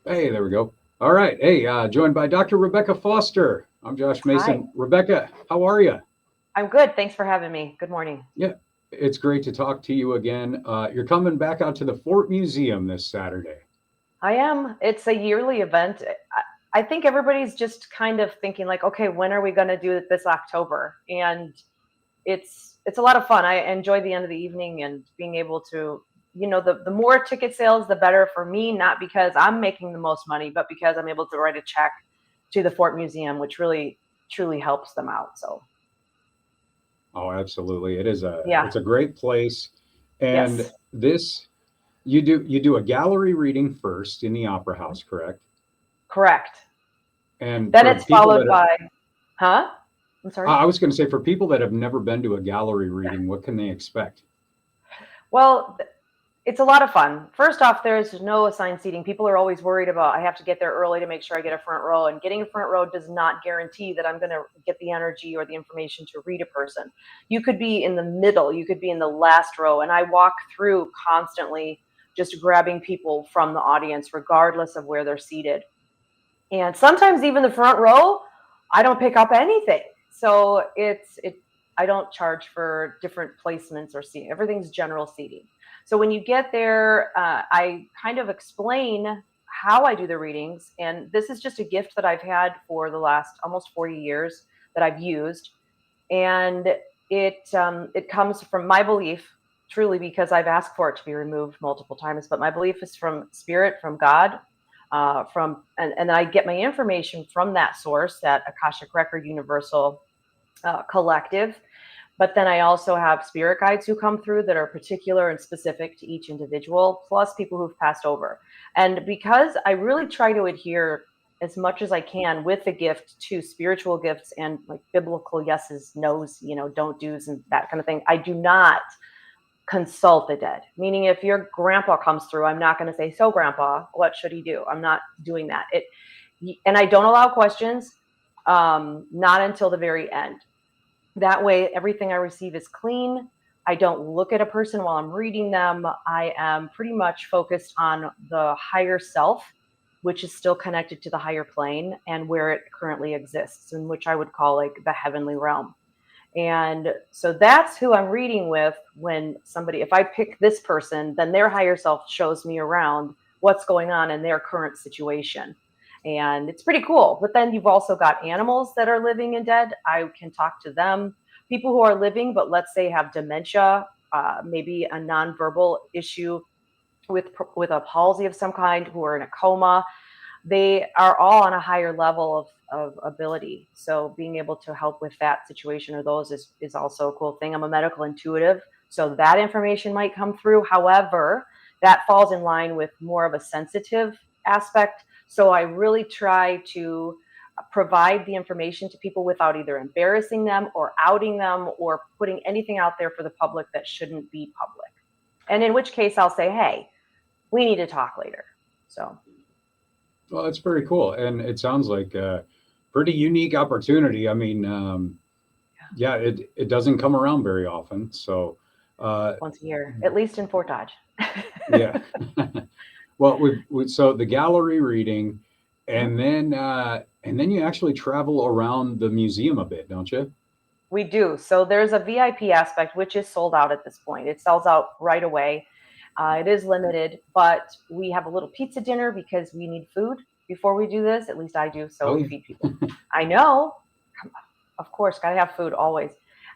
Hey, there we go. All right. Hey, joined by Dr. Rebecca Foster. I'm Josh Hi, Mason. Rebecca, how are you? I'm good. Thanks for having me. Good morning. Yeah, it's great to talk to you again. You're coming back out to the Fort Museum this Saturday. I am. It's a yearly event. I think everybody's just kind of thinking like, okay, when are we going to do it this October? And it's a lot of fun. I enjoy the end of the evening and being able to, the more ticket sales, the better for me, not because I'm making the most money, but because I'm able to write a check to the Fort Museum, which really truly helps them out. So, Oh, absolutely. It's yeah. a great place. And Yes. this you do a gallery reading first in the Opera House, correct? Correct. And Then for it's people followed that by, huh? I'm sorry. I was going to say for people that have never been to a gallery reading, what can they expect? Well, it's a lot of fun. First off, there's no assigned seating. People are always worried about I have to get there early to make sure I get a front row, and getting a front row does not guarantee that I'm going to get the energy or the information to read a person. You could be in the middle, you could be in the last row, and I walk through constantly just grabbing people from the audience regardless of where they're seated. And sometimes even the front row, I don't pick up anything. So it I don't charge for different placements or seating. Everything's general seating. So when you get there, I kind of explain how I do the readings, and this is just a gift that I've had for the last almost 40 years that I've used, and it comes from my belief, truly, because I've asked for it to be removed multiple times. But my belief is from spirit, from God, and I get my information from that source, that Akashic Record Universal collective. But then I also have spirit guides who come through that are particular and specific to each individual, plus people who've passed over. And because I really try to adhere as much as I can with the gift to spiritual gifts and like biblical yeses, nos, don't do's and that kind of thing, I do not consult the dead. Meaning, if your grandpa comes through, I'm not going to say, "So, grandpa, what should he do?" I'm not doing that. And I don't allow questions, not until the very end. That way, everything I receive is clean. I don't look at a person while I'm reading them. I am pretty much focused on the higher self, which is still connected to the higher plane and where it currently exists, in which I would call like the heavenly realm. And so that's who I'm reading with when somebody, if I pick this person, then their higher self shows me around what's going on in their current situation. And it's pretty cool. But then you've also got animals that are living and dead. I can talk to them. People who are living, but let's say have dementia, maybe a nonverbal issue with a palsy of some kind, who are in a coma, they are all on a higher level of ability. So being able to help with that situation or those is also a cool thing. I'm a medical intuitive, so that information might come through. However, that falls in line with more of a sensitive aspect. So I really try to provide the information to people without either embarrassing them or outing them or putting anything out there for the public that shouldn't be public. And in which case I'll say, hey, we need to talk later. So Well, that's very cool. And it sounds like a pretty unique opportunity. I mean, yeah, it doesn't come around very often. So, uh, once a year, at least in Fort Dodge. yeah. Well, so the gallery reading, Mhm. and then you actually travel around the museum a bit, don't you? We do. So there's a VIP aspect, which is sold out at this point. It sells out right away. It is limited, but we have a little pizza dinner because we need food before we do this. At least I do. So Oh we yeah. feed people. I know, of course, got to have food always.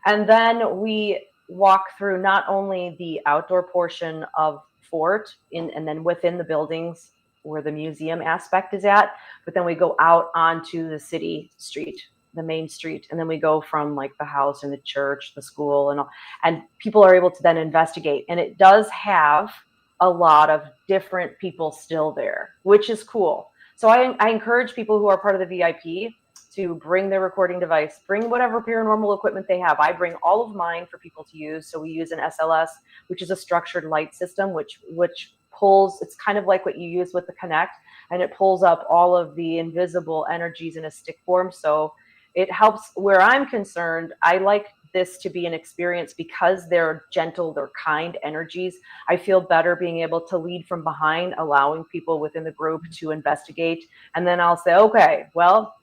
And then we walk through not only the outdoor portion of Fort and then within the buildings where the museum aspect is at, but then we go out onto the city street, the main street, and then we go from like the house and the church, the school, and all, and people are able to then investigate. And it does have a lot of different people still there, which is cool. So I encourage people who are part of the VIP to bring their recording device, bring whatever paranormal equipment they have. I bring all of mine for people to use. So we use an SLS, which is a structured light system, which pulls. It's kind of like what you use with the Connect, and it pulls up all of the invisible energies in a stick form. So it helps where I'm concerned. I like this to be an experience because they're gentle, they're kind energies. I feel better being able to lead from behind, allowing people within the group to investigate. And then I'll say, okay, well,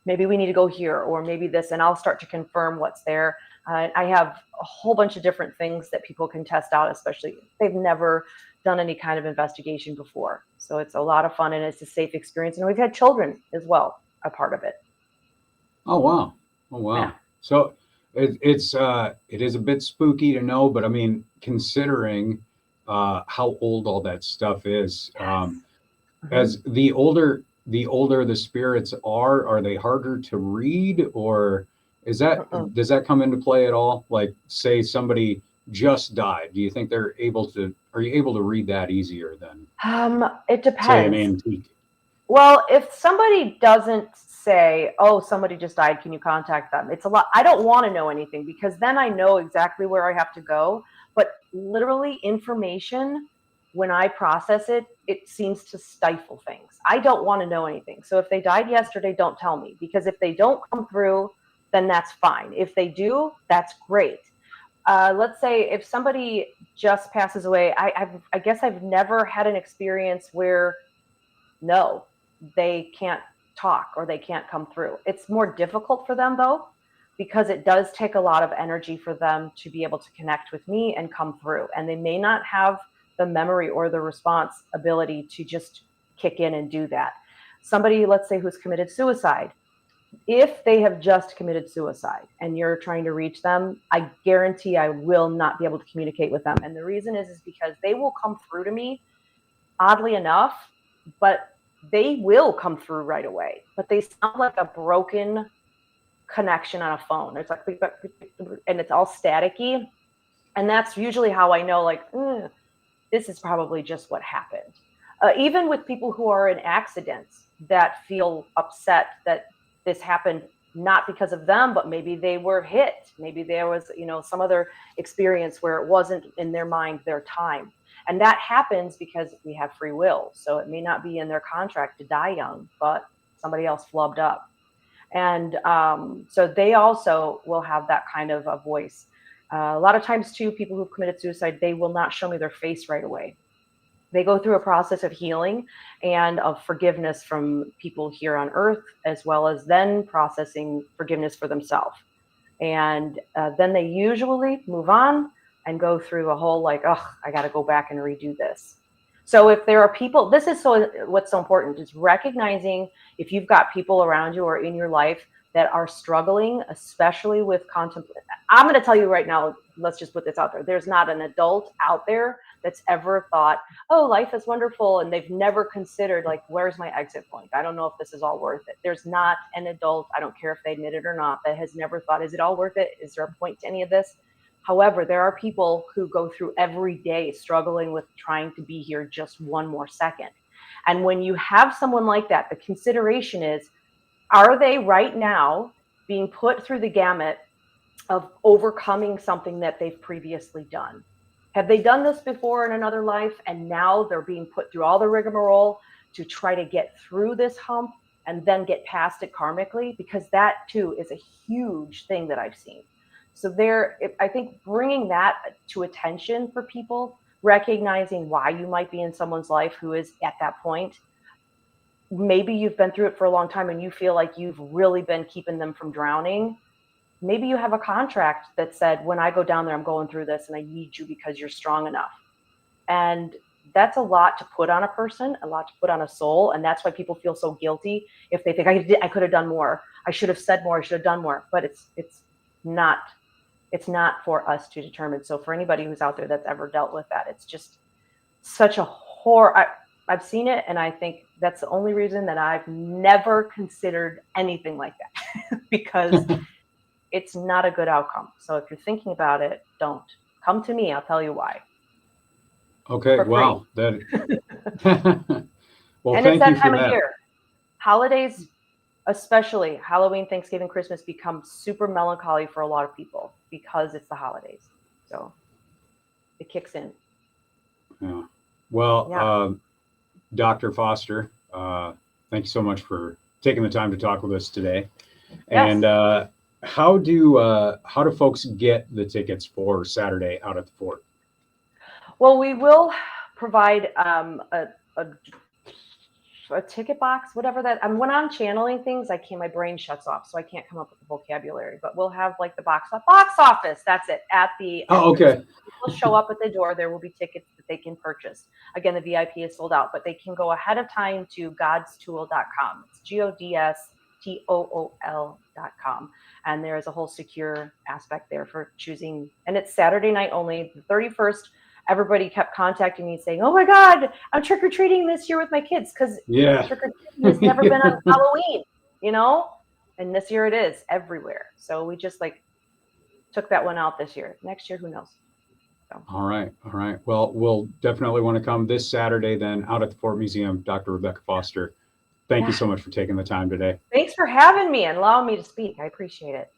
maybe we need to go here, or maybe this, and I'll start to confirm what's there. I have a whole bunch of different things that people can test out, especially if they've never done any kind of investigation before. So it's a lot of fun and it's a safe experience. And we've had children as well, a part of it. Oh wow. Oh wow. Yeah. So it is a bit spooky to know, but I mean, considering how old all that stuff is, as the older the spirits are they harder to read, or does that come into play at all? Like, say somebody just died, do you think are you able to read that easier than, It say, an depends. antique? Well, if somebody doesn't say, oh, somebody just died, can you contact them? It's a lot. I don't want to know anything because then I know exactly where I have to go. But literally, information, when I process it, it seems to stifle things. I don't want to know anything. So if they died yesterday, don't tell me, because if they don't come through, then that's fine. If they do, that's great. Let's say if somebody just passes away, I guess I've never had an experience where no, they can't talk or they can't come through. It's more difficult for them though, because it does take a lot of energy for them to be able to connect with me and come through. And they may not have the memory or the response ability to just kick in and do that. Somebody, let's say, who's committed suicide, if they have just committed suicide and you're trying to reach them, I guarantee I will not be able to communicate with them. And the reason is because they will come through to me, oddly enough, but they will come through right away. But they sound like a broken connection on a phone. It's like, and it's all staticky. And that's usually how I know, like, this is probably just what happened. Even with people who are in accidents that feel upset that this happened not because of them, but maybe they were hit. Maybe there was, some other experience where it wasn't in their mind, their time. And that happens because we have free will. So it may not be in their contract to die young, but somebody else flubbed up. And so they also will have that kind of a voice. A lot of times too, people who've committed suicide, they will not show me their face right away. They go through a process of healing and of forgiveness from people here on earth, as well as then processing forgiveness for themselves. And then they usually move on and go through a whole like, oh, I got to go back and redo this. So if there are people, what's so important is recognizing if you've got people around you or in your life that are struggling, especially with contemplation. I'm going to tell you right now, let's just put this out there. There's not an adult out there that's ever thought, oh, life is wonderful. And they've never considered, like, where's my exit point? I don't know if this is all worth it. There's not an adult, I don't care if they admit it or not, that has never thought, is it all worth it? Is there a point to any of this? However, there are people who go through every day struggling with trying to be here just one more second. And when you have someone like that, the consideration is, are they right now being put through the gamut of overcoming something that they've previously done? Have they done this before in another life and now they're being put through all the rigmarole to try to get through this hump and then get past it karmically? Because that too is a huge thing that I've seen. So I think bringing that to attention for people, recognizing why you might be in someone's life who is at that point. Maybe you've been through it for a long time and you feel like you've really been keeping them from drowning. Maybe you have a contract that said, when I go down there, I'm going through this and I need you because you're strong enough. And that's a lot to put on a person, a lot to put on a soul. And that's why people feel so guilty if they think I could have done more. I should have said more. I should have done more. But it's not for us to determine. So for anybody who's out there that's ever dealt with that, it's just such a horror. I've seen it, and I think that's the only reason that I've never considered anything like that because it's not a good outcome. So if you're thinking about it, don't. Come to me. I'll tell you why. Okay. Wow. That. Well, and thank it's that you for time that. of year. Holidays, especially Halloween, Thanksgiving, Christmas, become super melancholy for a lot of people because it's the holidays. So it kicks in. Yeah. Well, Dr. Foster, thank you so much for taking the time to talk with us today. Yes. And how do folks get the tickets for Saturday out at the fort? Well, we will provide a ticket box, whatever that. When I'm channeling things, I can't. My brain shuts off, so I can't come up with the vocabulary. But we'll have like the box office. That's it at the Oh, entrance. okay. People show up at the door. There will be tickets that they can purchase. Again, the VIP is sold out, but they can go ahead of time to godstool.com. It's GODSTOOL.com. And there is a whole secure aspect there for choosing. And it's Saturday night only, the 31st. Everybody kept contacting me saying, "Oh my God, I'm trick or treating this year with my kids," because Yeah. trick or treating has never been on Halloween, you know? And this year it is everywhere. So we just like took that one out this year. Next year, who knows? So. All right. All right. Well, we'll definitely want to come this Saturday then out at the Fort Museum. Dr. Rebecca Foster, thank you so much for taking the time today. Thanks for having me and allowing me to speak. I appreciate it.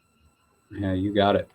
Yeah, you got it.